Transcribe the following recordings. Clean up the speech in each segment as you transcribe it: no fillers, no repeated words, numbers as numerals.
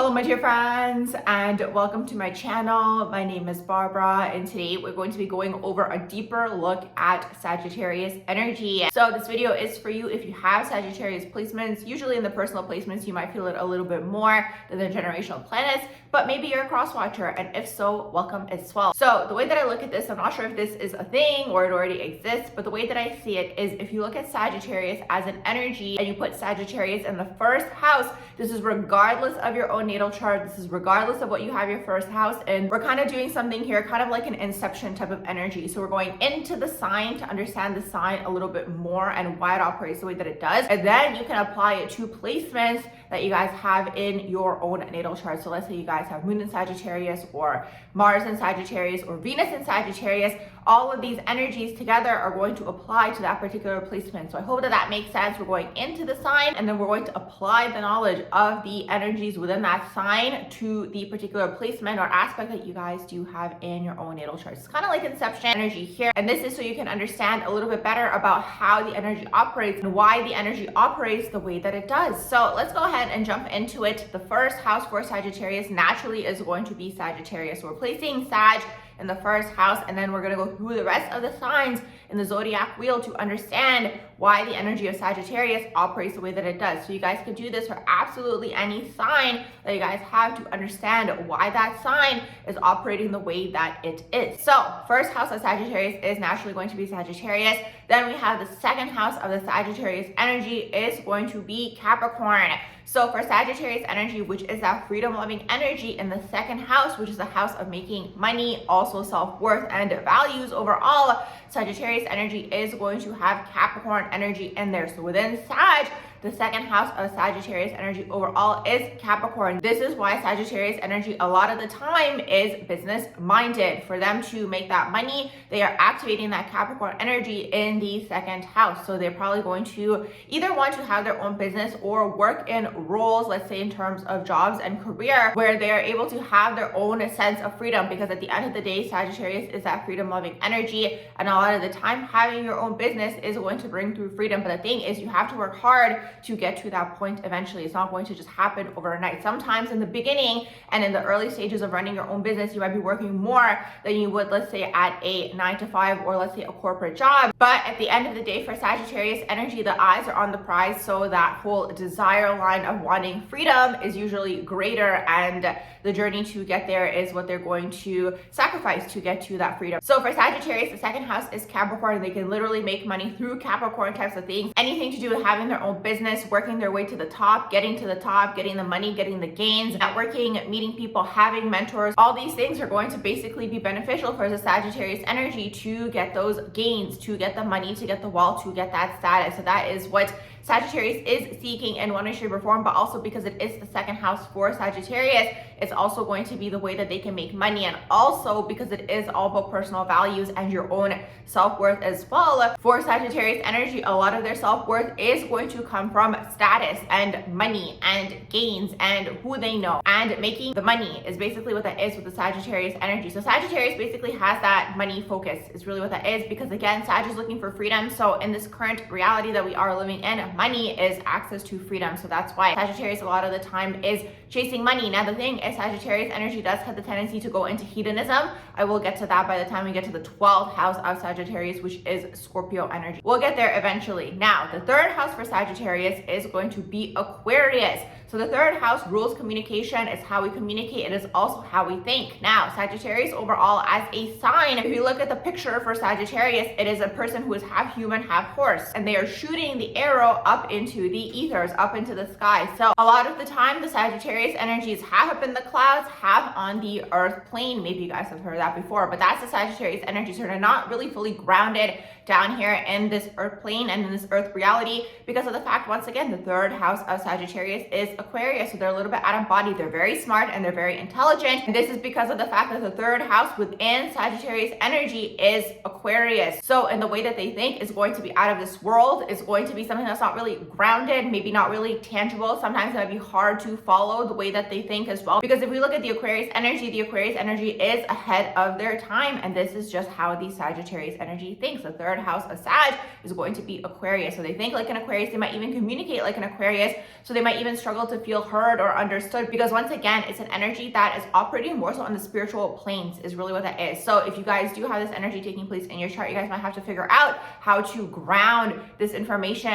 Hello my dear friends, and welcome to my channel. My name is Barbara, and today we're going to be going over a deeper look at Sagittarius energy. So this video is for you if you have Sagittarius placements. Usually in the personal placements you might feel it a little bit more than the generational planets, but maybe you're a cross watcher, and if so, welcome as well. So the way that I look at this, I'm not sure if this is a thing or it already exists, but the way that I see it is if you look at Sagittarius as an energy and you put Sagittarius in the first house, this is regardless of your own natal chart. This is regardless of what you have your first house in. We're kind of doing something here, kind of like an inception type of energy. So we're going into the sign to understand the sign a little bit more and why it operates the way that it does. And then you can apply it to placements that you guys have in your own natal chart. So let's say you guys have Moon in Sagittarius or Mars in Sagittarius or Venus in Sagittarius. All of these energies together are going to apply to that particular placement. So I hope that that makes sense. We're going into the sign and then we're going to apply the knowledge of the energies within that sign to the particular placement or aspect that you guys do have in your own natal chart. It's kind of like inception energy here. And this is so you can understand a little bit better about how the energy operates and why the energy operates the way that it does. So let's go ahead and jump into it. The first house for Sagittarius naturally is going to be Sagittarius. So we're placing Sag in the first house, and then we're going to go through the rest of the signs in the zodiac wheel to understand why the energy of Sagittarius operates the way that it does. So you guys can do this for absolutely any sign that you guys have to understand why that sign is operating the way that it is. So first house of Sagittarius is naturally going to be Sagittarius. Then we have the second house of the Sagittarius energy is going to be Capricorn. So for Sagittarius energy, which is that freedom-loving energy in the second house, which is the house of making money, also self-worth and values overall, Sagittarius energy is going to have Capricorn energy in there. So within Sag, the second house of Sagittarius energy overall is Capricorn. This is why Sagittarius energy a lot of the time is business minded. For them to make that money, they are activating that Capricorn energy in the second house. So they're probably going to either want to have their own business or work in roles, let's say in terms of jobs and career, where they are able to have their own sense of freedom, because at the end of the day, Sagittarius is that freedom loving energy. And a lot of the time having your own business is going to bring through freedom. But the thing is, you have to work hard to get to that point eventually. It's not going to just happen overnight. Sometimes in the beginning and in the early stages of running your own business, you might be working more than you would, let's say, at a 9-to-5 or let's say a corporate job. But at the end of the day, for Sagittarius energy, the eyes are on the prize. So that whole desire line of wanting freedom is usually greater, and the journey to get there is what they're going to sacrifice to get to that freedom. So for Sagittarius, the second house is Capricorn. They can literally make money through Capricorn types of things. Anything to do with having their own business, working their way to the top, getting to the top, getting the money, getting the gains, networking, meeting people, having mentors. All these things are going to basically be beneficial for the Sagittarius energy to get those gains, to get the money, to get the wealth, to get that status. So that is what Sagittarius is seeking in one way, shape, or form, but also because it is the second house for Sagittarius, it's also going to be the way that they can make money, and also because it is all about personal values and your own self-worth as well. For Sagittarius energy, a lot of their self-worth is going to come from status and money and gains and who they know, and making the money is basically what that is with the Sagittarius energy. So Sagittarius basically has that money focus is really what that is, because again, Sag is looking for freedom. So in this current reality that we are living in, money is access to freedom. So that's why Sagittarius a lot of the time is chasing money. Now the thing is, Sagittarius energy does have the tendency to go into hedonism. I will get to that by the time we get to the 12th house of Sagittarius, which is Scorpio energy. We'll get there eventually. Now the third house for Sagittarius is going to be Aquarius. So the third house rules communication. It's how we communicate. It is also how we think. Now, Sagittarius overall as a sign, if you look at the picture for Sagittarius, it is a person who is half human, half horse, and they are shooting the arrow up into the ethers, up into the sky. So a lot of the time, the Sagittarius energy is half up in the clouds, half on the earth plane. Maybe you guys have heard that before, but that's the Sagittarius energy. So they're not really fully grounded down here in this earth plane and in this earth reality, because of the fact, once again, the third house of Sagittarius is Aquarius. So they're a little bit out of body. They're very smart and they're very intelligent. And this is because of the fact that the third house within Sagittarius energy is Aquarius. So in the way that they think is going to be out of this world, is going to be something that's not really grounded, maybe not really tangible. Sometimes it might be hard to follow the way that they think as well. Because if we look at the Aquarius energy is ahead of their time. And this is just how the Sagittarius energy thinks. The third house of Sag is going to be Aquarius. So they think like an Aquarius. They might even communicate like an Aquarius. So they might even struggle to to feel heard or understood, because once again, it's an energy that is operating more so on the spiritual planes is really what that is. So if you guys do have this energy taking place in your chart, you guys might have to figure out how to ground this information,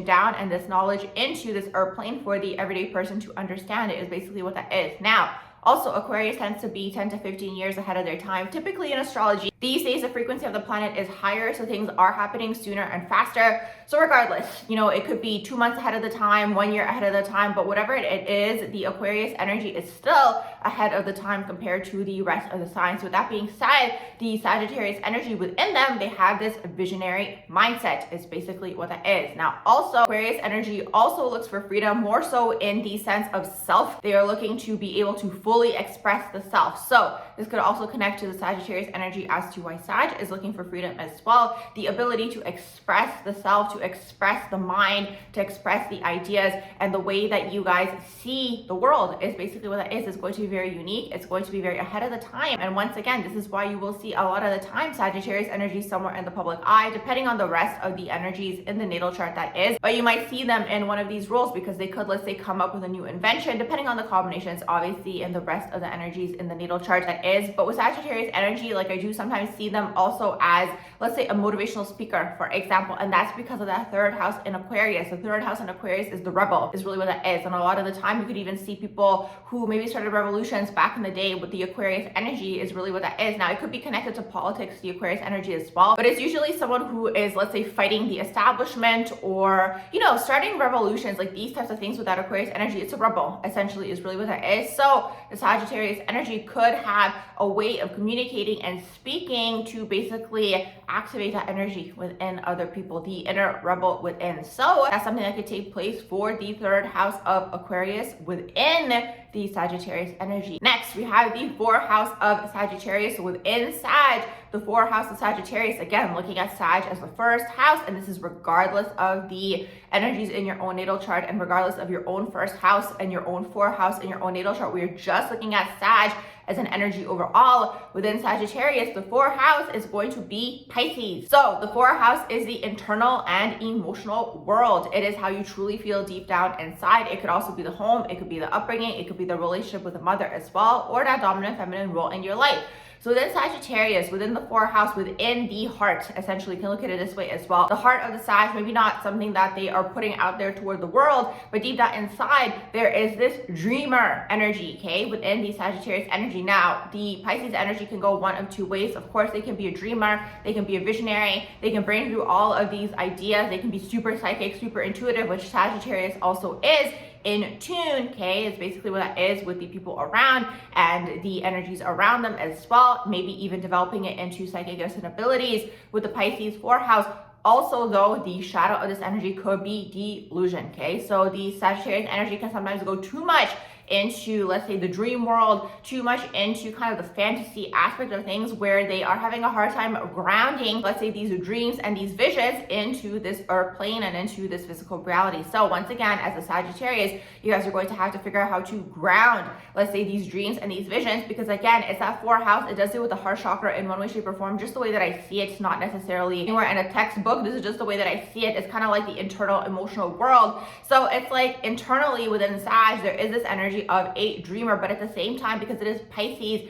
down and this knowledge into this earth plane for the everyday person to understand it is basically what that is. Now, also, Aquarius tends to be 10 to 15 years ahead of their time. Typically in astrology, these days the frequency of the planet is higher, so things are happening sooner and faster. So regardless, it could be 2 months ahead of the time, 1 year ahead of the time, but whatever it is, the Aquarius energy is still ahead of the time compared to the rest of the signs. With that being said, the Sagittarius energy within them, they have this visionary mindset is basically what that is. Now, also, Aquarius energy also looks for freedom, more so in the sense of self. They are looking to be able to fully express the self. So this could also connect to the Sagittarius energy as to why Sag is looking for freedom as well. The ability to express the self, to express the mind, to express the ideas, and the way that you guys see the world is basically what that is. It's going to be very unique. It's going to be very ahead of the time. And once again, this is why you will see a lot of the time Sagittarius energy somewhere in the public eye, depending on the rest of the energies in the natal chart that is. But you might see them in one of these roles because they could, let's say, come up with a new invention, depending on the combinations, obviously, and the rest of the energies in the natal chart that is. But with Sagittarius energy, like I do sometimes see them also as, let's say, a motivational speaker, for example, and that's because of that third house in Aquarius. The third house in Aquarius is the rebel, is really what that is. And a lot of the time you could even see people who maybe started revolutions back in the day with the Aquarius energy is really what that is. Now, it could be connected to politics, the Aquarius energy as well, but it's usually someone who is, let's say, fighting the establishment or, starting revolutions, like these types of things with that Aquarius energy. It's a rebel, essentially, is really what that is. So the Sagittarius energy could have a way of communicating and speaking to basically activate that energy within other people, the inner rebel within. So that's something that could take place for the third house of Aquarius within the Sagittarius energy. Next, we have the fourth house of Sagittarius within Sag. The fourth house of Sagittarius, again, looking at Sag as the first house, and this is regardless of the energies in your own natal chart and regardless of your own first house and your own fourth house in your own natal chart. We are just looking at Sag as an energy overall. Within Sagittarius, the fourth house is going to be Pisces. So the fourth house is the internal and emotional world. It is how you truly feel deep down inside. It could also be the home, it could be the upbringing, it could be the relationship with the mother as well, or that dominant feminine role in your life. So within Sagittarius, within the fourth house, within the heart, essentially, you can look at it this way as well. The heart of the Sag, maybe not something that they are putting out there toward the world, but deep down inside, there is this dreamer energy, okay, within the Sagittarius energy. Now, the Pisces energy can go one of two ways. Of course, they can be a dreamer, they can be a visionary, they can bring through all of these ideas, they can be super psychic, super intuitive, which Sagittarius also is. In tune, okay, is basically what that is with the people around and the energies around them as well, maybe even developing it into psychic gifts and abilities with the Pisces fourth house. Also, though, the shadow of this energy could be delusion, okay? So the Sagittarius energy can sometimes go too much into, let's say, the dream world, too much into kind of the fantasy aspect of things where they are having a hard time grounding, let's say, these dreams and these visions into this earth plane and into this physical reality. So once again, as a Sagittarius, you guys are going to have to figure out how to ground, let's say, these dreams and these visions, because again, it's that fourth house. It does deal with the heart chakra in one way, shape, or form, just the way that I see it. It's not necessarily anywhere in a textbook. This is just the way that I see it. It's kind of like the internal emotional world. So it's like internally within Sag, there is this energy of a dreamer, but at the same time, because it is Pisces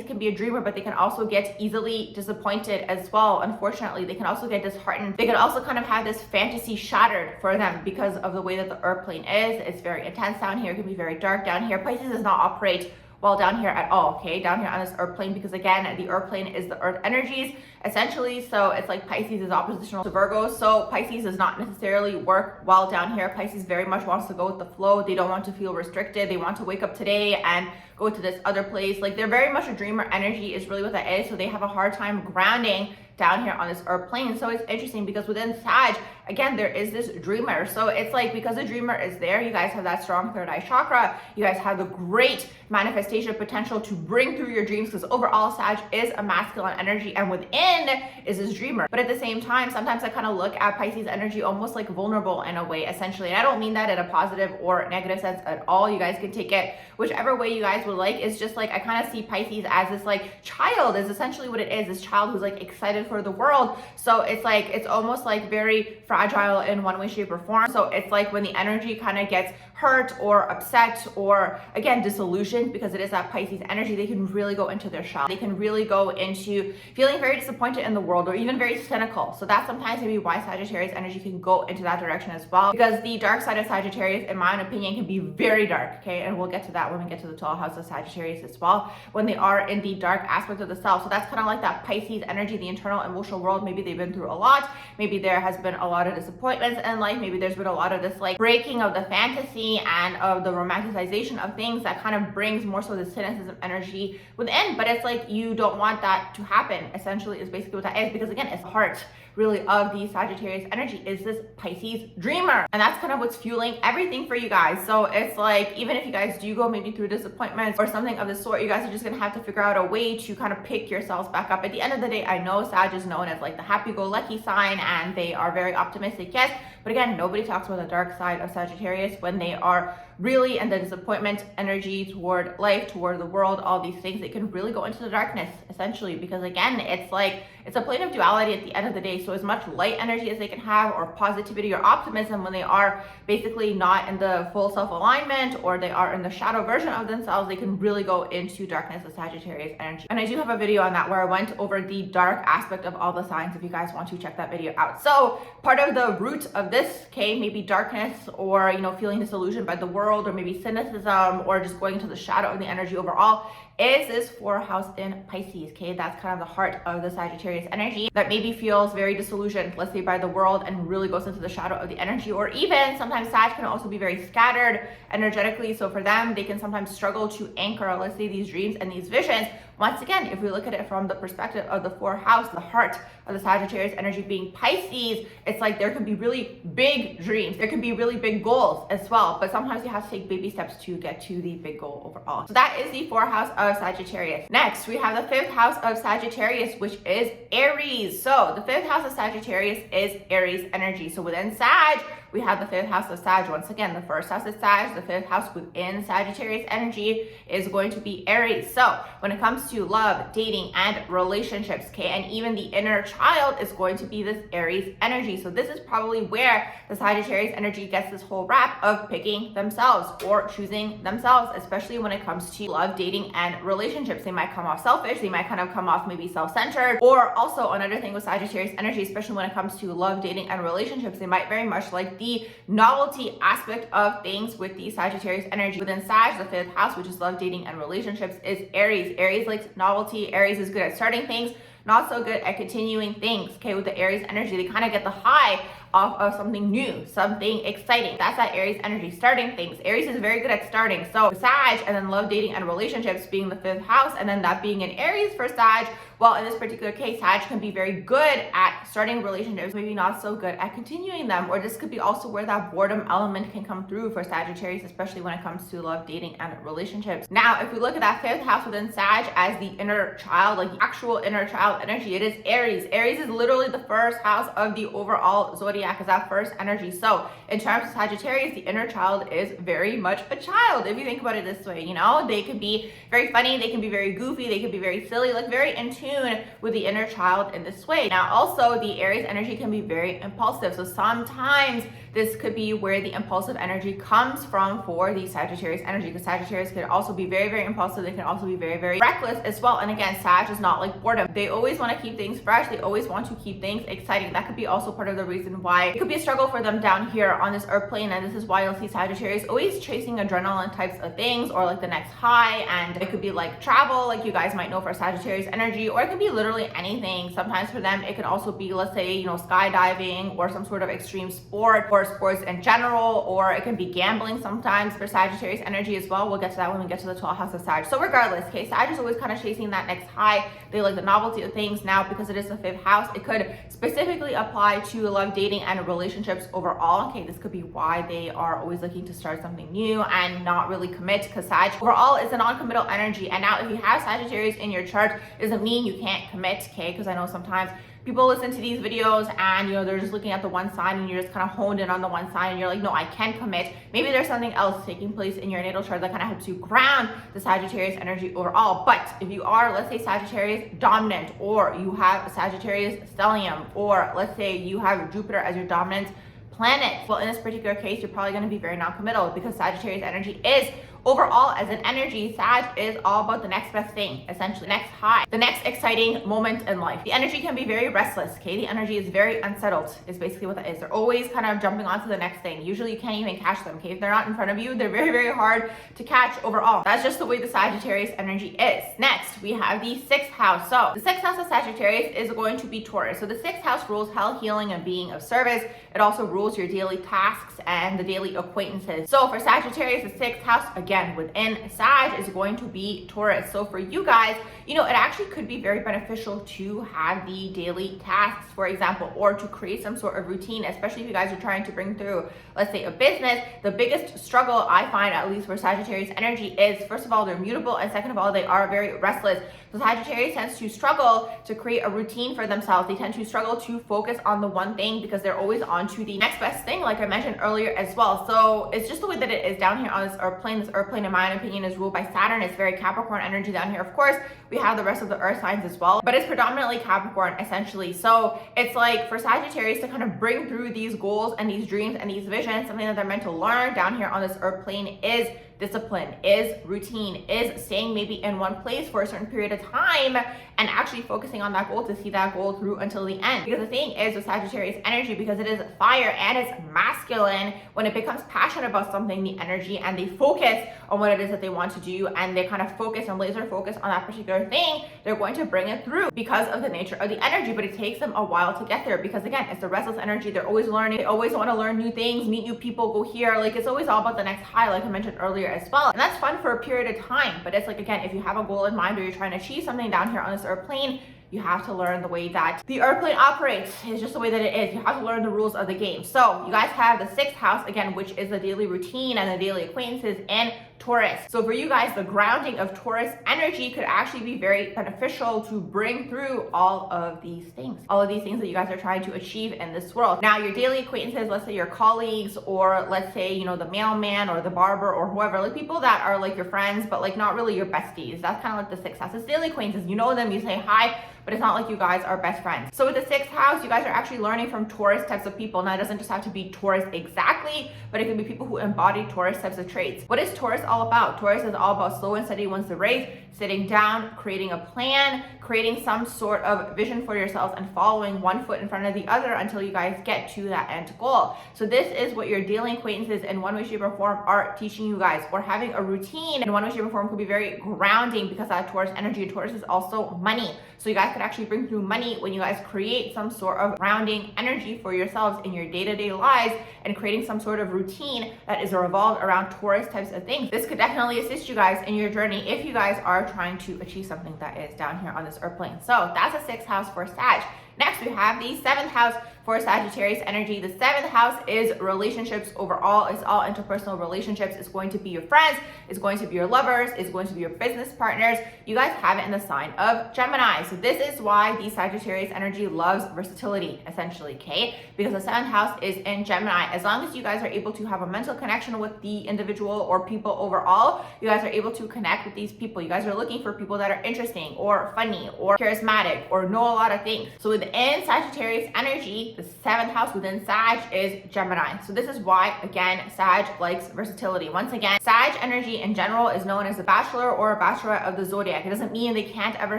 can be a dreamer, but they can also get easily disappointed as well. Unfortunately, they can also get disheartened. They can also kind of have this fantasy shattered for them because of the way that the earth plane is. It's very intense down here. It can be very dark down here. Pisces does not operate well down here at all, okay, down here on this earth plane, because again, the earth plane is the earth energies essentially. So it's like Pisces is oppositional to Virgo, so Pisces does not necessarily work well down here. Pisces very much wants to go with the flow. They don't want to feel restricted. They want to wake up today and go to this other place. Like, they're very much a dreamer energy is really what that is. So they have a hard time grounding down here on this earth plane. So it's interesting because within Sag, again, there is this dreamer. So it's like, because the dreamer is there, you guys have that strong third eye chakra. You guys have the great manifestation potential to bring through your dreams, because overall Sag is a masculine energy and within is this dreamer. But at the same time, sometimes I kind of look at Pisces energy almost like vulnerable in a way, essentially. And I don't mean that in a positive or negative sense at all. You guys can take it whichever way you guys would like. It's just like, I kind of see Pisces as this like child, is essentially what it is. This child who's like excited excited for the world. So it's like, it's almost like very fragile in one way, shape, or form. So it's like when the energy kind of gets hurt or upset or again disillusioned, because it is that Pisces energy, they can really go into their shell. They can really go into feeling very disappointed in the world or even very cynical. So that's sometimes maybe why Sagittarius energy can go into that direction as well, because the dark side of Sagittarius, in my own opinion, can be very dark. Okay, and we'll get to that when we get to the 12th house of Sagittarius as well, when they are in the dark aspect of the self. So that's kind of like that Pisces energy, the internal emotional world. Maybe they've been through a lot, maybe there has been a lot of disappointments in life, maybe there's been a lot of this like breaking of the fantasy and of the romanticization of things that kind of brings more so the cynicism energy within. But it's like you don't want that to happen, essentially, is basically what that is, because again, it's the heart really of the Sagittarius energy is this Pisces dreamer, and that's kind of what's fueling everything for you guys. So it's like, even if you guys do go maybe through disappointments or something of the sort, you guys are just gonna have to figure out a way to kind of pick yourselves back up. At the end of the day, I know Sag is known as like the happy-go-lucky sign, and they are very optimistic, yes, but again, nobody talks about the dark side of Sagittarius when they are really in the disappointment energy toward life, toward the world, all these things. They can really go into the darkness, essentially, because again, it's like, it's a plane of duality at the end of the day. So as much light energy as they can have, or positivity or optimism, when they are basically not in the full self-alignment, or they are in the shadow version of themselves, they can really go into darkness of Sagittarius energy. And I do have a video on that where I went over the dark aspect of all the signs, if you guys want to check that video out. So part of the root of this, okay, maybe darkness, or, you know, feeling disillusioned by the world, or maybe cynicism, or just going into the shadow of the energy overall, is this 4th house in Pisces. Okay, that's kind of the heart of the Sagittarius energy that maybe feels very disillusioned, let's say, by the world, and really goes into the shadow of the energy. Or even sometimes Sag can also be very scattered energetically, so for them, they can sometimes struggle to anchor, let's say, these dreams and these visions. Once again, if we look at it from the perspective of the 4th house, the heart of the Sagittarius energy being Pisces, it's like there can be really big dreams, there can be really big goals as well, but sometimes you have to take baby steps to get to the big goal overall. So that is the 4th house of Sagittarius. Next, we have the 5th house of Sagittarius, which is Aries. So the 5th house of Sagittarius is Aries energy. So within Sag, we have the 5th house of Sag. Once again, the 1st house is Sag, the 5th house within Sagittarius energy is going to be Aries. So when it comes to love, dating, and relationships, okay, and even the inner child is going to be this Aries energy. So this is probably where the Sagittarius energy gets this whole rap of picking themselves or choosing themselves, especially when it comes to love, dating, and relationships. They might come off selfish, they might kind of come off maybe self-centered, or also another thing with Sagittarius energy, especially when it comes to love, dating, and relationships, they might very much like the novelty aspect of things with the Sagittarius energy. Within Sag, the 5th house, which is love, dating, and relationships, is Aries. Aries likes novelty. Aries is good at starting things, not so good at continuing things. Okay, with the Aries energy, they kind of get the high off of something new, something exciting. That's that Aries energy, starting things. Aries is very good at starting. So Sag, and then love, dating, and relationships being the 5th house, and then that being in Aries for Sag. Well, in this particular case, Sag can be very good at starting relationships, maybe not so good at continuing them. Or this could be also where that boredom element can come through for Sagittarius, especially when it comes to love, dating, and relationships. Now, if we look at that 5th house within Sag as the inner child, like the actual inner child energy, it is Aries. Aries is literally the 1st house of the overall zodiac, is that 1st energy. So in terms of Sagittarius, the inner child is very much a child. If you think about it this way, you know, they can be very funny, they can be very goofy, they can be very silly, like very in tune with the inner child in this way. Now, also the Aries energy can be very impulsive. So sometimes this could be where the impulsive energy comes from for the Sagittarius energy, because Sagittarius can also be very, very impulsive. They can also be very, very reckless as well. And again, Sag is not like boredom. They always want to keep things fresh. They always want to keep things exciting. That could be also part of the reason why it could be a struggle for them down here on this earth plane. And this is why you'll see Sagittarius always chasing adrenaline types of things, or like the next high. And it could be like travel, like you guys might know for Sagittarius energy, or it can be literally anything. Sometimes for them, it can also be, let's say, you know, skydiving, or some sort of extreme sport, or sports in general, or it can be gambling sometimes for Sagittarius energy as well. We'll get to that when we get to the 12th house of Sag. So regardless, okay, Sag is always kind of chasing that next high. They like the novelty of things. Now, because it is the 5th house, it could specifically apply to love, dating, and relationships overall. Okay, this could be why they are always looking to start something new and not really commit, because Sag overall is a non-committal energy. And now if you have Sagittarius in your chart, doesn't mean you can't commit, okay? Because I know sometimes people listen to these videos and, you know, they're just looking at the one sign and you're just kind of honed in on the one sign and you're like, no, I can commit. Maybe there's something else taking place in your natal chart that kind of helps you ground the Sagittarius energy overall. But if you are, let's say, Sagittarius dominant, or you have a Sagittarius stellium, or let's say you have Jupiter as your dominant planet, well, in this particular case, you're probably going to be very non-committal, because Sagittarius energy is overall, as an energy, Sag is all about the next best thing, essentially, next high, the next exciting moment in life. The energy can be very restless, okay? The energy is very unsettled, is basically what that is. They're always kind of jumping onto the next thing. Usually you can't even catch them, okay? If they're not in front of you, they're very, very hard to catch overall. That's just the way the Sagittarius energy is. Next, we have the 6th house. So the 6th house of Sagittarius is going to be Taurus. So the 6th house rules health, healing, and being of service. It also rules your daily tasks and the daily acquaintances. So for Sagittarius, the 6th house, again, within Sag, is going to be Taurus. So for you guys, you know, it actually could be very beneficial to have the daily tasks, for example, or to create some sort of routine, especially if you guys are trying to bring through, let's say, a business. The biggest struggle I find, at least for Sagittarius energy, is, first of all, they're mutable, and second of all, they are very restless. So Sagittarius tends to struggle to create a routine for themselves. They tend to struggle to focus on the one thing because they're always on to the next best thing, like I mentioned earlier as well. So it's just the way that it is down here on this earth plane. This earth plane, in my opinion, is ruled by Saturn. It's very Capricorn energy down here. Of course, we have the rest of the earth signs as well, but it's predominantly Capricorn, essentially. So it's like for Sagittarius to kind of bring through these goals and these dreams and these visions, something that they're meant to learn down here on this earth plane is discipline, is routine, is staying maybe in one place for a certain period of time and actually focusing on that goal to see that goal through until the end. Because the thing is with Sagittarius energy, because it is fire and it's masculine, when it becomes passionate about something, the energy, and they focus on what it is that they want to do, and they kind of focus and laser focus on that particular thing, they're going to bring it through because of the nature of the energy. But it takes them a while to get there, because again, it's the restless energy. They're always learning. They always want to learn new things, meet new people, go here. Like, it's always all about the next high, like I mentioned earlier as well. And that's fun for a period of time. But it's like, again, if you have a goal in mind or you're trying to achieve something down here on this earth plane, you have to learn the way that the earth plane operates. It's just the way that it is. You have to learn the rules of the game. So you guys have the 6th house, again, which is the daily routine and the daily acquaintances in Taurus. So for you guys, the grounding of Taurus energy could actually be very beneficial to bring through all of these things that you guys are trying to achieve in this world. Now, your daily acquaintances, let's say your colleagues, or let's say, you know, the mailman or the barber or whoever, like people that are like your friends, but like not really your besties. That's kind of like the 6th house. It's daily acquaintances. You know them, you say hi, but it's not like you guys are best friends. So with the 6th house, you guys are actually learning from Taurus types of people. Now, it doesn't just have to be Taurus exactly, but it can be people who embody Taurus types of traits. What is Taurus all about? Taurus is all about slow and steady wins the race, sitting down, creating a plan, creating some sort of vision for yourselves, and following one foot in front of the other until you guys get to that end goal. So this is what your daily acquaintances in one way, shape, or form are teaching you guys. Or having a routine in one way, shape, or form could be very grounding, because that Taurus energy, Taurus is also money. So you guys could actually bring through money when you guys create some sort of grounding energy for yourselves in your day-to-day lives, and creating some sort of routine that is revolved around Taurus types of things. This could definitely assist you guys in your journey if you guys are trying to achieve something that is down here on this earth plane. So that's a 6th house for Sag. Next, we have the 7th house for Sagittarius energy. The 7th house is relationships overall. It's all interpersonal relationships. It's going to be your friends. It's going to be your lovers. It's going to be your business partners. You guys have it in the sign of Gemini. So this is why the Sagittarius energy loves versatility, essentially, okay? Because the 7th house is in Gemini. As long as you guys are able to have a mental connection with the individual or people overall, you guys are able to connect with these people. You guys are looking for people that are interesting or funny or charismatic or know a lot of things. So within Sagittarius energy, the 7th house within Sag is Gemini. So this is why, again, Sag likes versatility. Once again, Sag energy in general is known as a bachelor or a bachelorette of the zodiac. It doesn't mean they can't ever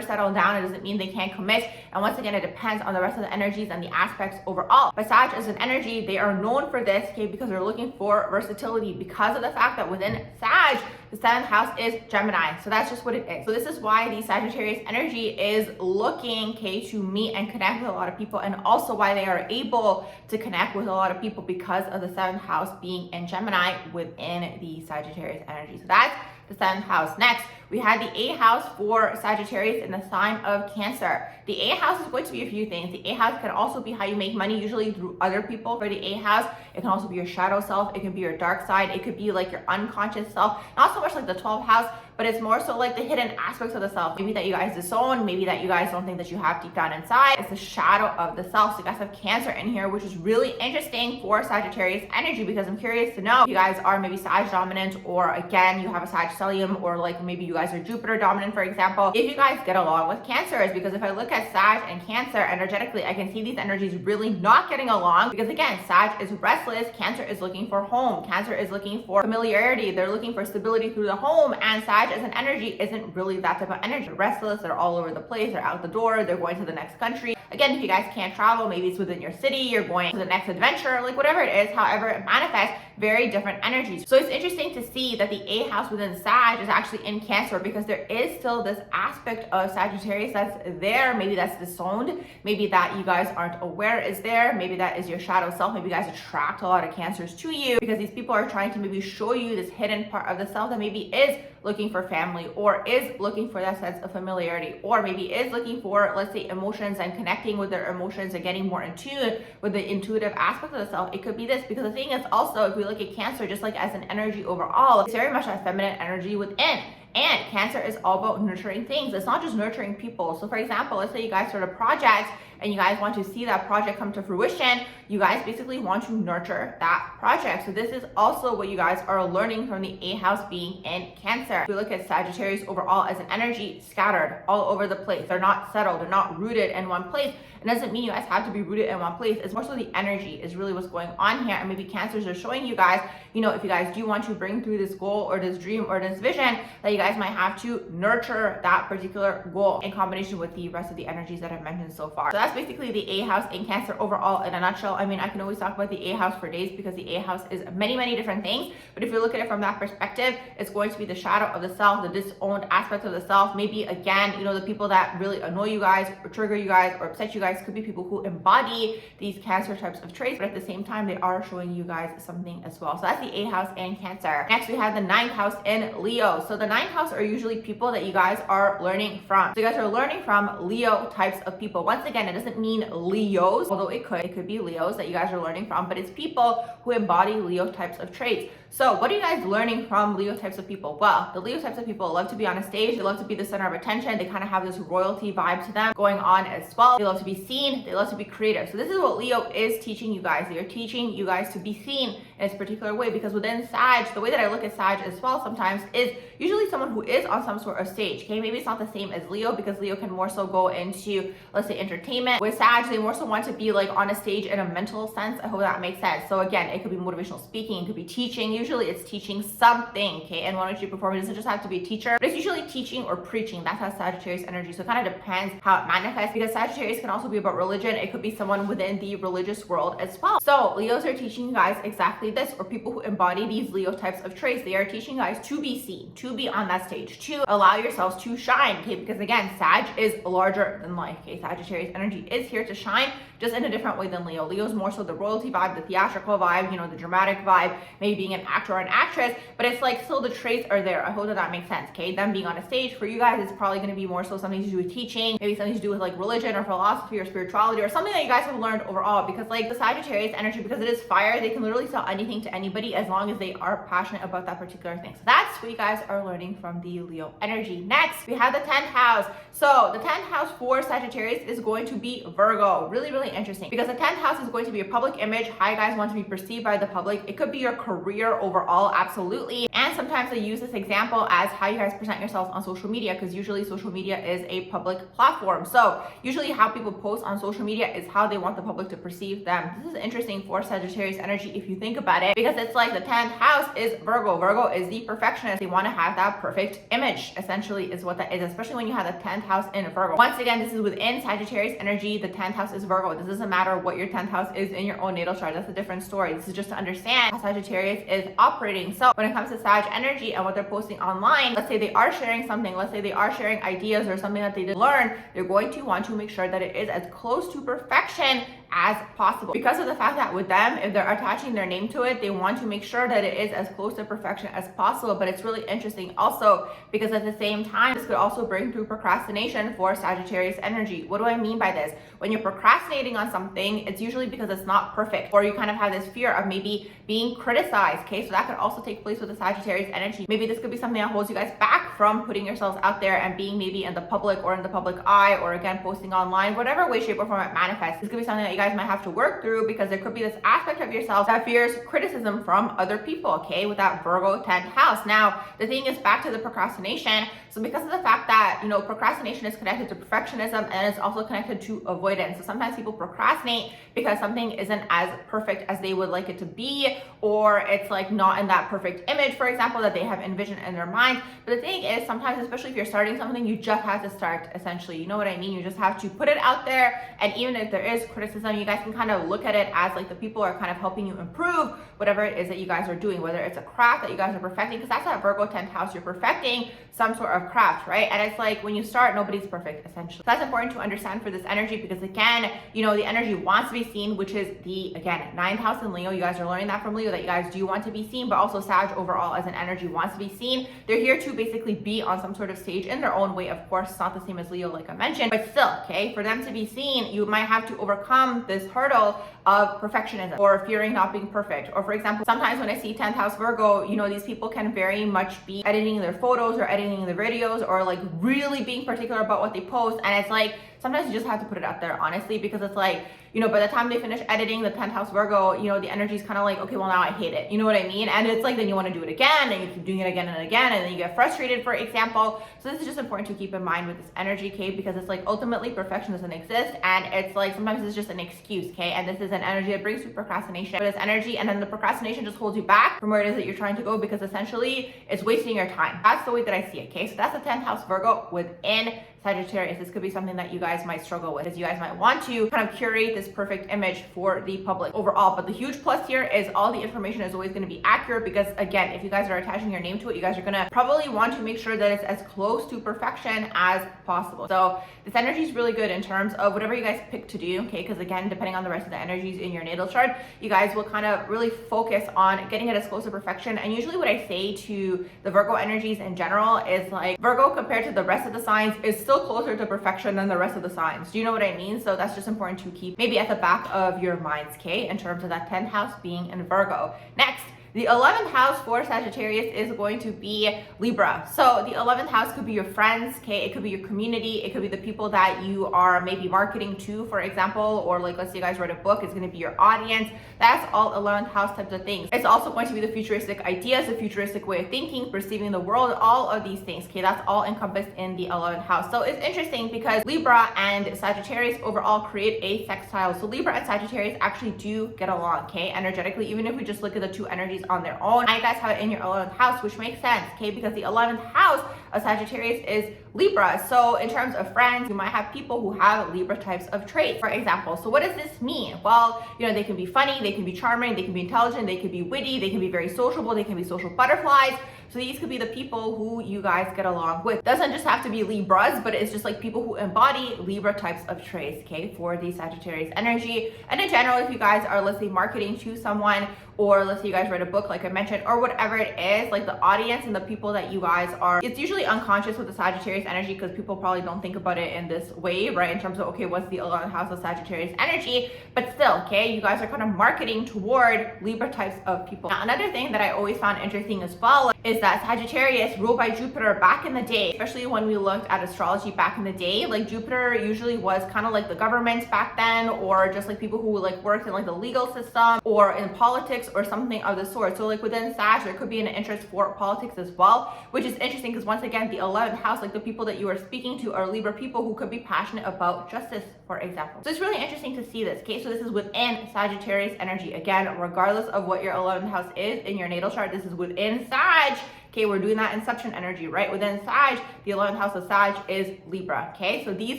settle down. It doesn't mean they can't commit. And once again, it depends on the rest of the energies and the aspects overall. But Sag as an energy, they are known for this, okay, because they're looking for versatility, because of the fact that within Sag, the 7th house is Gemini. So that's just what it is. So this is why the Sagittarius energy is looking, okay, to meet and connect with a lot of people, and also why they are able to connect with a lot of people because of the 7th house being in Gemini within the Sagittarius energy. So that's the 7th house. Next, we had the 8th house for Sagittarius in the sign of Cancer. The 8th house is going to be a few things. The 8th house can also be how you make money, usually through other people. For the 8th house, it can also be your shadow self. It can be your dark side. It could be like your unconscious self. Not so much like the 12th house, but it's more so like the hidden aspects of the self. Maybe that you guys disown, maybe that you guys don't think that you have deep down inside. It's the shadow of the self. So you guys have Cancer in here, which is really interesting for Sagittarius energy, because I'm curious to know if you guys are maybe Sag dominant, or again, you have a Sag stellium, or like maybe you guys are Jupiter dominant, for example. If you guys get along with Cancer, is because if I look at Sag and Cancer energetically, I can see these energies really not getting along, because again, Sag is restless, Cancer is looking for home, Cancer is looking for familiarity, they're looking for stability through the home, and Sag as an energy isn't really that type of energy. They're restless, they're all over the place, they're out the door, they're going to the next country. Again, if you guys can't travel, maybe it's within your city, you're going to the next adventure, like whatever it is, however it manifests, very different energies. So it's interesting to see that the 8th house within Sag is actually in Cancer, because there is still this aspect of Sagittarius that's there. Maybe that's disowned, maybe that you guys aren't aware is there, maybe that is your shadow self, maybe you guys attract a lot of Cancers to you because these people are trying to maybe show you this hidden part of the self that maybe is looking for family, or is looking for that sense of familiarity, or maybe is looking for, let's say, emotions and connecting with their emotions and getting more in tune with the intuitive aspect of the self. It could be this, because the thing is also, if we look at Cancer just like as an energy overall, it's very much that feminine energy within. And Cancer is all about nurturing things. It's not just nurturing people. So for example, let's say you guys start a project and you guys want to see that project come to fruition. You guys basically want to nurture that project. So this is also what you guys are learning from the 8th house being in Cancer. If we look at Sagittarius overall as an energy, scattered all over the place. They're not settled. They're not rooted in one place. It doesn't mean you guys have to be rooted in one place. It's more so the energy is really what's going on here. And maybe Cancers are showing you guys, you know, if you guys do want to bring through this goal or this dream or this vision, that you guys might have to nurture that particular goal in combination with the rest of the energies that I've mentioned so far. So that's basically the 8th house in Cancer overall in a nutshell. I mean, I can always talk about the 8th house for days, because the 8th house is many, many different things. But if you look at it from that perspective, it's going to be the shadow of the self, the disowned aspect of the self. Maybe again, you know, the people that really annoy you guys or trigger you guys or upset you guys could be people who embody these Cancer types of traits, but at the same time, they are showing you guys something as well. So that's the 8th house in Cancer. Next, we have the 9th house in Leo. So the 9th house are usually people that you guys are learning from. So you guys are learning from Leo types of people. Once again, it doesn't mean Leos, although it could be Leos that you guys are learning from, but it's people who embody Leo types of traits. So what are you guys learning from Leo types of people? Well, the Leo types of people love to be on a stage. They love to be the center of attention. They kind of have this royalty vibe to them going on as well. They love to be seen. They love to be creative. So this is what Leo is teaching you guys. They are teaching you guys to be seen in this particular way, because within Sag, the way that I look at Sag as well sometimes is usually someone who is on some sort of stage. Okay, maybe it's not the same as Leo, because Leo can more so go into, let's say, entertainment. With Sag, they more so want to be like on a stage in a mental sense. I hope that makes sense. So again, it could be motivational speaking, it could be teaching. Usually it's teaching something, okay? And when you perform, it doesn't just have to be a teacher, but it's usually teaching or preaching. That's how Sagittarius energy. So it kind of depends how it manifests, because Sagittarius can also be about religion. It could be someone within the religious world as well. So Leos are teaching you guys exactly this, or people who embody these Leo types of traits. They are teaching you guys to be seen, to be on that stage, to allow yourselves to shine, okay? Because again, Sag is larger than life, okay? Sagittarius energy is here to shine, just in a different way than Leo. Leo's more so the royalty vibe, the theatrical vibe, you know, the dramatic vibe, maybe being an actor or an actress, but it's like still the traits are there. I hope that makes sense, okay? Them being on a stage, for you guys, it's probably going to be more so something to do with teaching, maybe something to do with like religion or philosophy or spirituality, or something that you guys have learned overall, because like the Sagittarius energy, because it is fire, they can literally sell anything to anybody as long as they are passionate about that particular thing. So that's what you guys are learning from the Leo energy. Next, we have the 10th house. So the 10th house for Sagittarius is going to be Virgo. Really, really interesting, because the 10th house is going to be a public image, how you guys want to be perceived by the public. It could be your career overall, absolutely. And sometimes I use this example as how you guys present yourselves on social media, because usually social media is a public platform. So usually how people post on social media is how they want the public to perceive them. This is interesting for Sagittarius energy if you think about it, because it's like the 10th house is Virgo. Virgo is the perfectionist. They want to have that perfect image, essentially, is what that is, especially when you have the 10th house in Virgo. Once again, this is within Sagittarius energy. The 10th house is Virgo. This doesn't matter what your 10th house is in your own natal chart. That's a different story. This is just to understand how Sagittarius is operating. So when it comes to Sag energy and what they're posting online, let's say they are sharing something, let's say they are sharing ideas or something that they did learn, they're going to want to make sure that it is as close to perfection as possible, because of the fact that with them, if they're attaching their name to it, they want to make sure that it is as close to perfection as possible. But it's really interesting also because at the same time, this could also bring through procrastination for Sagittarius energy. What do I mean by this? When you're procrastinating on something, it's usually because it's not perfect, or you kind of have this fear of maybe being criticized. Okay, so that could also take place with the Sagittarius energy. Maybe this could be something that holds you guys back from putting yourselves out there and being maybe in the public or in the public eye, or again posting online, whatever way, shape, or form it manifests. This could be something that you guys might have to work through, because there could be this aspect of yourself that fears criticism from other people, okay, with that Virgo 10th house. Now, the thing is, back to the procrastination. So because of the fact that, you know, procrastination is connected to perfectionism, and it's also connected to avoidance. So sometimes people procrastinate because something isn't as perfect as they would like it to be, or it's like not in that perfect image, for example, that they have envisioned in their mind. But the thing is, sometimes, especially if you're starting something, you just have to start, essentially. You know what I mean? You just have to put it out there. And even if there is criticism, you guys can kind of look at it as like the people are kind of helping you improve whatever it is that you guys are doing, whether it's a craft that you guys are perfecting, because that's that Virgo 10th house. You're perfecting some sort of craft, right? And it's like when you start, nobody's perfect, essentially. So that's important to understand for this energy, because again, you know, the energy wants to be seen, which is the, again, 9th house in Leo. You guys are learning that from Leo, that you guys do want to be seen, but also Sag overall as an energy wants to be seen. They're here to basically be on some sort of stage in their own way. Of course, it's not the same as Leo, like I mentioned, but still, okay, for them to be seen, you might have to overcome this hurdle of perfectionism or fearing not being perfect. Or for example, sometimes when I see 10th house Virgo, you know, these people can very much be editing their photos or editing their videos, or like really being particular about what they post. And it's like, sometimes you just have to put it out there, honestly, because it's like, you know, by the time they finish editing the 10th house Virgo, you know, the energy is kind of like, okay, well, now I hate it. You know what I mean? And it's like, then you want to do it again, and you keep doing it again and again, and then you get frustrated, for example. So this is just important to keep in mind with this energy, okay? Because it's like, ultimately, perfection doesn't exist. And it's like, sometimes it's just an excuse, okay? And this is an energy that brings you procrastination for this energy. And then the procrastination just holds you back from where it is that you're trying to go, because essentially it's wasting your time. That's the way that I see it, okay? So that's the 10th house Virgo within Sagittarius. This could be something that you guys might struggle with, as you guys might want to kind of curate this perfect image for the public overall. But the huge plus here is all the information is always going to be accurate, because again, if you guys are attaching your name to it, you guys are going to probably want to make sure that it's as close to perfection as possible. So this energy is really good in terms of whatever you guys pick to do, okay? Because again, depending on the rest of the energies in your natal chart, you guys will kind of really focus on getting it as close to perfection. And usually what I say to the Virgo energies in general is like, Virgo compared to the rest of the signs is still closer to perfection than the rest of the signs. Do you know what I mean? So that's just important to keep maybe at the back of your minds, okay, in terms of that 10th house being in Virgo. Next, the 11th house for Sagittarius is going to be Libra. So the 11th house could be your friends, okay? It could be your community. It could be the people that you are maybe marketing to, for example, or like, let's say you guys write a book, it's going to be your audience. That's all 11th house types of things. It's also going to be the futuristic ideas, the futuristic way of thinking, perceiving the world, all of these things, okay? That's all encompassed in the 11th house. So it's interesting because Libra and Sagittarius overall create a sextile. So Libra and Sagittarius actually do get along, okay? Energetically, even if we just look at the two energies on their own. Now you guys have it in your 11th house, which makes sense, okay? Because the 11th house of Sagittarius is Libra. So in terms of friends, you might have people who have Libra types of traits, for example. So what does this mean? Well, you know, they can be funny, they can be charming, they can be intelligent, they can be witty, they can be very sociable, they can be social butterflies. So these could be the people who you guys get along with. Doesn't just have to be Libras, but it's just like people who embody Libra types of traits, okay, for the Sagittarius energy. And in general, if you guys are, let's say, marketing to someone, or let's say you guys write a book, like I mentioned, or whatever it is, like the audience and the people that you guys are, it's usually unconscious with the Sagittarius energy, because people probably don't think about it in this way, right? In terms of, okay, what's the 11th house of Sagittarius energy? But still, okay, you guys are kind of marketing toward Libra types of people. Now, another thing that I always found interesting as well is that Sagittarius ruled by Jupiter back in the day, especially when we looked at astrology back in the day, like Jupiter usually was kind of like the government back then, or just like people who like worked in like the legal system or in politics or something of the sort. So like within Sag, there could be an interest for politics as well, which is interesting because once again, the 11th house, like the people that you are speaking to are Libra people who could be passionate about justice, for example. So it's really interesting to see this, okay? So this is within Sagittarius energy. Again, regardless of what your 11th house is in your natal chart, this is within Sag, Okay, we're doing that Inception energy, right? Within Sag, the 11th house of Sag is Libra. Okay, so these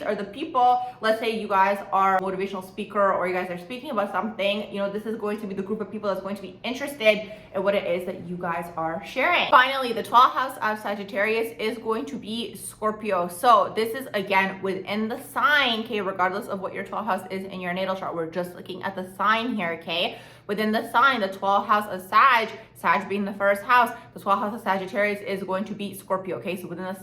are the people, let's say you guys are a motivational speaker or you guys are speaking about something, you know, this is going to be the group of people that's going to be interested in what it is that you guys are sharing. Finally, the 12th house of Sagittarius is going to be Scorpio. So this is again within the sign, okay, regardless of what your 12th house is in your natal chart. We're just looking at the sign here, okay? Within the sign, the 12th house of Sag being the first house, the 12th house of Sagittarius is going to be Scorpio, okay? So within the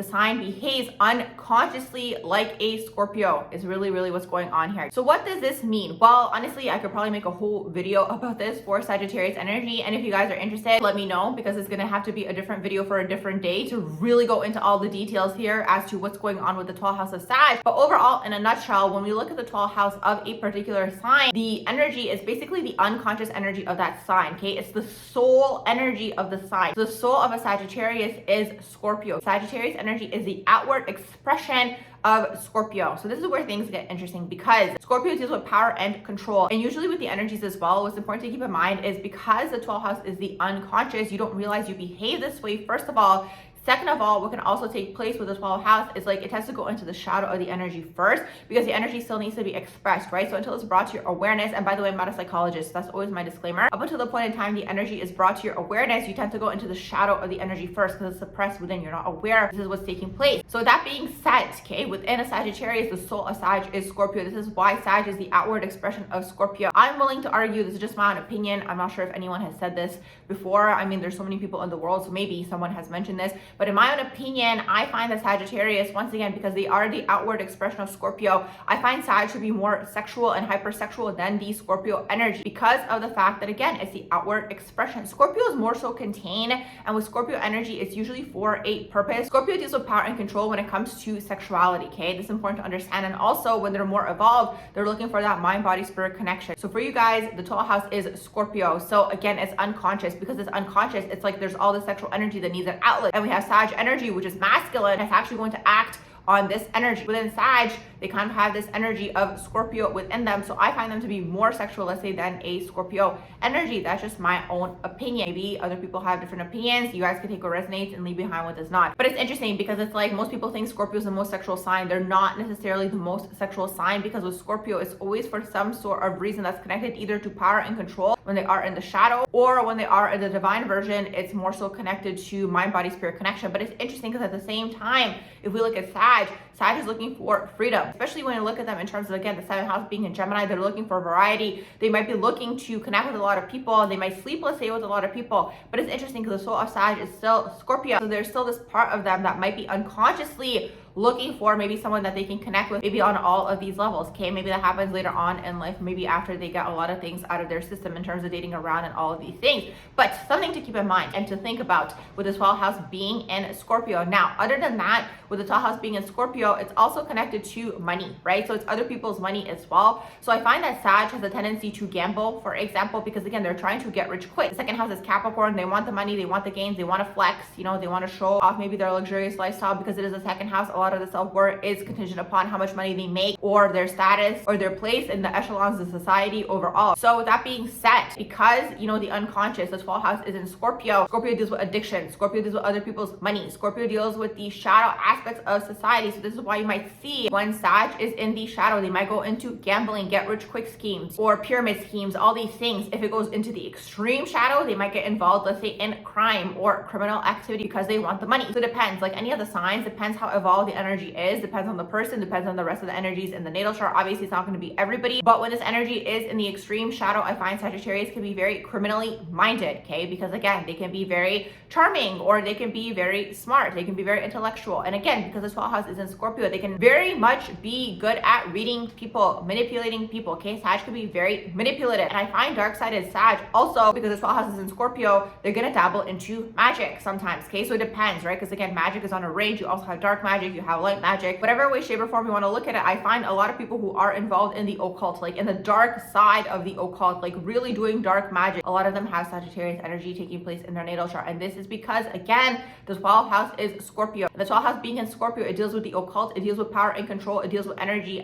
sign behaves unconsciously like a Scorpio is really what's going on here. So what does this mean? Well, honestly, I could probably make a whole video about this for Sagittarius energy. And if you guys are interested, let me know, because it's gonna have to be a different video for a different day to really go into all the details here as to what's going on with the 12th house of Sag. But overall, in a nutshell, when we look at the 12th house of a particular sign, the energy is basically the unconscious energy of that sign, okay? It's the soul energy of the sign. The soul of a Sagittarius is Scorpio. Sagittarius energy is the outward expression of Scorpio. So this is where things get interesting, because Scorpio deals with power and control. And usually with the energies as well, what's important to keep in mind is because the 12th house is the unconscious, you don't realize you behave this way, first of all. Second of all, what can also take place with the 12th house is like it has to go into the shadow of the energy first, because the energy still needs to be expressed, right? So until it's brought to your awareness, and by the way, I'm not a psychologist, that's always my disclaimer. Up until the point in time the energy is brought to your awareness, you tend to go into the shadow of the energy first because it's suppressed within. You're not aware this is what's taking place. So with that being said, okay, within a Sagittarius, the soul of Sag is Scorpio. This is why Sag is the outward expression of Scorpio. I'm willing to argue, this is just my own opinion, I'm not sure if anyone has said this before. I mean, there's so many people in the world, so maybe someone has mentioned this, but in my own opinion, I find that Sagittarius, once again, because they are the outward expression of Scorpio, I find Sag to be more sexual and hypersexual than the Scorpio energy, because of the fact that, again, it's the outward expression. Scorpio is more so contained, and with Scorpio energy, it's usually for a purpose. Scorpio deals with power and control when it comes to sexuality, okay? This is important to understand. And also, when they're more evolved, they're looking for that mind, body, spirit connection. So for you guys, the 12th house is Scorpio. So again, it's unconscious. Because it's unconscious, it's like there's all the sexual energy that needs an outlet. And we have Sag energy, which is masculine, it's actually going to act on this energy. Within Sag, they kind of have this energy of Scorpio within them. So I find them to be more sexual, let's say, than a Scorpio energy. That's just my own opinion. Maybe other people have different opinions. You guys can take what resonates and leave behind what does not. But it's interesting because it's like most people think Scorpio is the most sexual sign. They're not necessarily the most sexual sign, because with Scorpio, it's always for some sort of reason that's connected either to power and control when they are in the shadow, or when they are in the divine version, it's more so connected to mind, body, spirit connection. But it's interesting because at the same time, if we look at Sag is looking for freedom, especially when you look at them in terms of, again, the 7th house being in Gemini. They're looking for variety. They might be looking to connect with a lot of people. They might sleep, let's say, with a lot of people. But it's interesting because the soul of Sag is still Scorpio. So there's still this part of them that might be unconsciously looking for maybe someone that they can connect with, maybe on all of these levels, okay? Maybe that happens later on in life, maybe after they get a lot of things out of their system in terms of dating around and all of these things. But something to keep in mind and to think about with the 12th house being in Scorpio. Now, other than that, with the 12th house being in Scorpio, it's also connected to money, right? So it's other people's money as well. So I find that Sag has a tendency to gamble, for example, because again, they're trying to get rich quick. The 2nd house is Capricorn. They want the money, they want the gains, they want to flex, you know, they want to show off maybe their luxurious lifestyle. Because it is the 2nd house, a lot of the self-worth is contingent upon how much money they make, or their status, or their place in the echelons of society overall. So with that being said, because, you know, the unconscious, the 12th house is in Scorpio. Scorpio deals with addiction. Scorpio deals with other people's money. Scorpio deals with the shadow aspects of society. So this is why you might see when Sag is in the shadow, they might go into gambling, get rich quick schemes, or pyramid schemes, all these things. If it goes into the extreme shadow, they might get involved, let's say, in crime or criminal activity because they want the money. So it depends, like any of the signs, depends how evolved the energy is, depends on the person, depends on the rest of the energies in the natal chart. Obviously, it's not going to be everybody, but when this energy is in the extreme shadow, I find Sagittarius can be very criminally minded, okay? Because again, they can be very charming, or they can be very smart, they can be very intellectual. And again, because the 12th house is in Scorpio, they can very much be good at reading people, manipulating people, okay? Sag can be very manipulative. And I find dark-sided Sag also, because the 12th house is in Scorpio, they're going to dabble into magic sometimes, okay? So it depends, right? Because again, magic is on a range. You also have dark magic, you you have light magic, whatever way, shape, or form you want to look at it. I find a lot of people who are involved in the occult, like in the dark side of the occult, like really doing dark magic, a lot of them have Sagittarius energy taking place in their natal chart. And this is because, again, the 12th house is Scorpio. The 12th house being in Scorpio, it deals with the occult, it deals with power and control, it deals with energy,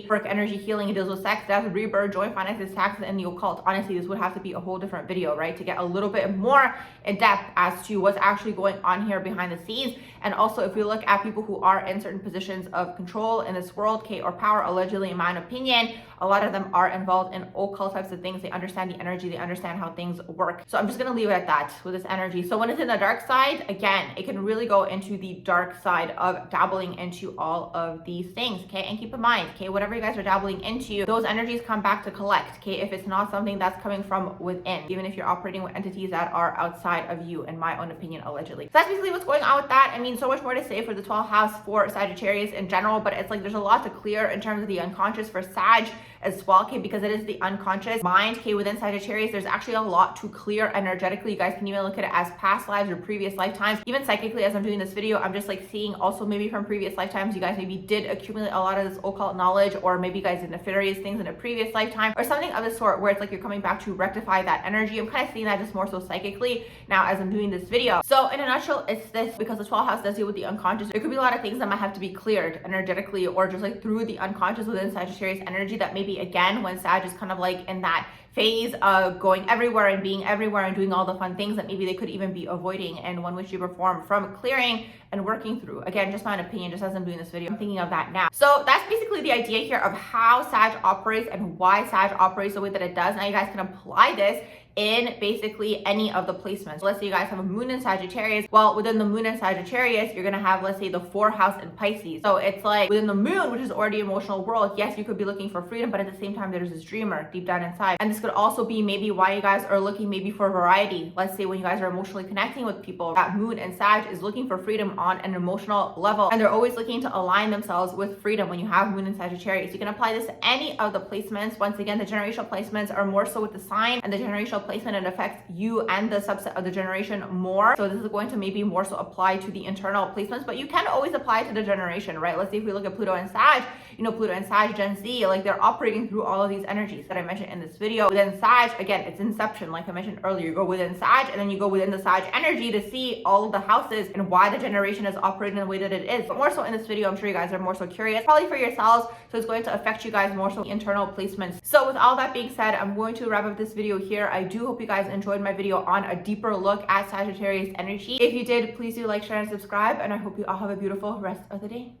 work, energy, healing, it deals with sex, death, rebirth, joy, finances, taxes, and the occult. Honestly, this would have to be a whole different video, right, to get a little bit more in depth as to what's actually going on here behind the scenes. And also, if we look at people who are in certain positions of control in this world, okay, or power, allegedly, in my opinion, a lot of them are involved in occult types of things. They understand the energy, they understand how things work. So I'm just gonna leave it at that with this energy. So when it's in the dark side, again, it can really go into the dark side of dabbling into all of these things, okay? And keep in mind, okay, whatever you guys are dabbling into, those energies come back to collect, okay? If it's not something that's coming from within, even if you're operating with entities that are outside of you, in my own opinion, allegedly. So that's basically what's going on with that. I mean, so much more to say for the 12th house for Sagittarius in general, but it's like there's a lot to clear in terms of the unconscious for Sag as well, okay, because it is the unconscious mind, okay, within Sagittarius. There's actually a lot to clear energetically. You guys can even look at it as past lives or previous lifetimes. Even psychically, as I'm doing this video, I'm just like seeing also maybe from previous lifetimes, you guys maybe did accumulate a lot of this occult knowledge, or maybe you guys did nefarious things in a previous lifetime, or something of the sort, where it's like you're coming back to rectify that energy. I'm kind of seeing that just more so psychically now as I'm doing this video. So in a nutshell, it's this, because the 12th house does deal with the unconscious. There could be a lot of things that might have to be cleared energetically, or just like through the unconscious within Sagittarius energy, that maybe, again, when Sag is kind of like in that phase of going everywhere and being everywhere and doing all the fun things, that maybe they could even be avoiding in one way, shape, or form from clearing and working through. Again, just my opinion, just as I'm doing this video, I'm thinking of that now. So that's basically the idea here of how Sag operates and why Sag operates the way that it does. Now you guys can apply this in basically any of the placements. Let's say you guys have a moon in Sagittarius. Well, within the moon in Sagittarius, you're gonna have, let's say, the 4th house in Pisces. So it's like within the moon, which is already emotional world, yes, you could be looking for freedom, but at the same time, there's this dreamer deep down inside. And this could also be maybe why you guys are looking maybe for variety. Let's say when you guys are emotionally connecting with people, that moon and Sag is looking for freedom on an emotional level, and they're always looking to align themselves with freedom when you have moon in Sagittarius. You can apply this to any of the placements. Once again, the generational placements are more so with the sign, and the generational placement, it affects you and the subset of the generation more. So this is going to maybe more so apply to the internal placements, but you can always apply it to the generation, right? Let's say if we look at Pluto and Sag, you know, Pluto and Sag, Gen Z, like they're operating through all of these energies that I mentioned in this video. Within Sag, again, it's inception, like I mentioned earlier. You go within Sag, and then you go within the Sag energy to see all of the houses and why the generation is operating the way that it is. But more so in this video, I'm sure you guys are more so curious, probably for yourselves, so it's going to affect you guys more so internal placements. So with all that being said, I'm going to wrap up this video here. I do hope you guys enjoyed my video on a deeper look at Sagittarius energy. If you did, please do like, share, and subscribe, and I hope you all have a beautiful rest of the day.